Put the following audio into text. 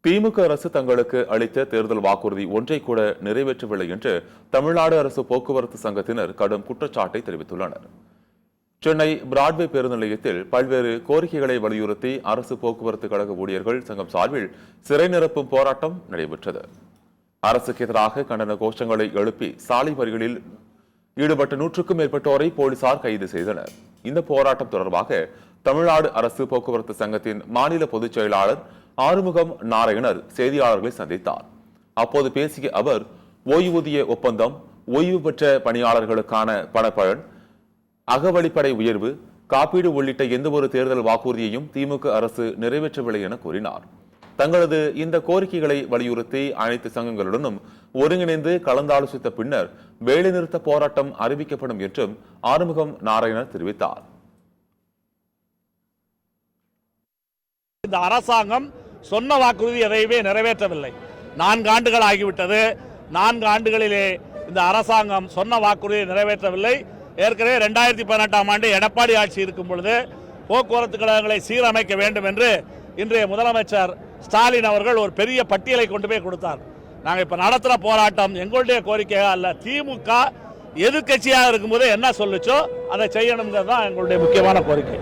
திமுக அரசு தங்களுக்கு அளித்த தேர்தல் வாக்குறுதி ஒன்றை கூட நிறைவேற்றவில்லை என்று தமிழ்நாடு அரசு போக்குவரத்து சங்கத்தினர் கடும் குற்றச்சாட்டை தெரிவித்துள்ளனர். சென்னை பிராட்வே பேருந்து நிலையத்தில் பல்வேறு கோரிக்கைகளை வலியுறுத்தி அரசு போக்குவரத்து கழக ஊழியர்கள் சங்கம் சார்பில் சிறை நிரப்பும் போராட்டம் நடைபெற்றது. அரசுக்கு எதிராக கண்டன கோஷங்களை எழுப்பி சாலை மறியலில் ஈடுபட்ட 100க்கும் மேற்பட்டோரை போலீசார் கைது செய்தனர். இந்த போராட்டம் தொடர்பாக தமிழ்நாடு அரசு போக்குவரத்து சங்கத்தின் மாநில பொதுச் செயலாளர் ஆறுமுகம் நாராயணர் செய்தியாளர்களை சந்தித்தார். அப்போது பேசிய அவர், ஓய்வூதிய ஒப்பந்தம், ஓய்வு பெற்ற பணியாளர்களுக்கான பணப்பலன், அகவழிப்படை உயர்வு, காப்பீடு உள்ளிட்ட எந்தவொரு தேர்தல் வாக்குறுதியையும் திமுக அரசு நிறைவேற்றவில்லை என கூறினார். தங்களது இந்த கோரிக்கைகளை வலியுறுத்தி அனைத்து சங்கங்களுடனும் ஒருங்கிணைந்து கலந்தாலோசித்த பின்னர் வேலைநிறுத்த போராட்டம் அறிவிக்கப்படும் என்றும் ஆறுமுகம் நாராயணர் தெரிவித்தார். இந்த அரசாங்கம் சொன்ன வாக்குறுதி எதையுமே நிறைவேற்றவில்லை. 4 ஆண்டுகள் ஆகிவிட்டது. 4 ஆண்டுகளிலே இந்த அரசாங்கம் சொன்ன வாக்குறுதியை நிறைவேற்றவில்லை. ஏற்கனவே 2018ஆம் ஆண்டு எடப்பாடி ஆட்சி இருக்கும் பொழுது போக்குவரத்து கழகங்களை சீரமைக்க வேண்டும் என்று இன்றைய முதலமைச்சர் ஸ்டாலின் அவர்கள் ஒரு பெரிய பட்டியலை கொண்டு போய் கொடுத்தார். நாங்கள் இப்ப நடத்துற போராட்டம் எங்களுடைய கோரிக்கை அல்ல. திமுக எதிர்கட்சியாக இருக்கும்போது என்ன சொல்லுச்சோ அதை செய்யணுங்கிறது தான் எங்களுடைய முக்கியமான கோரிக்கை.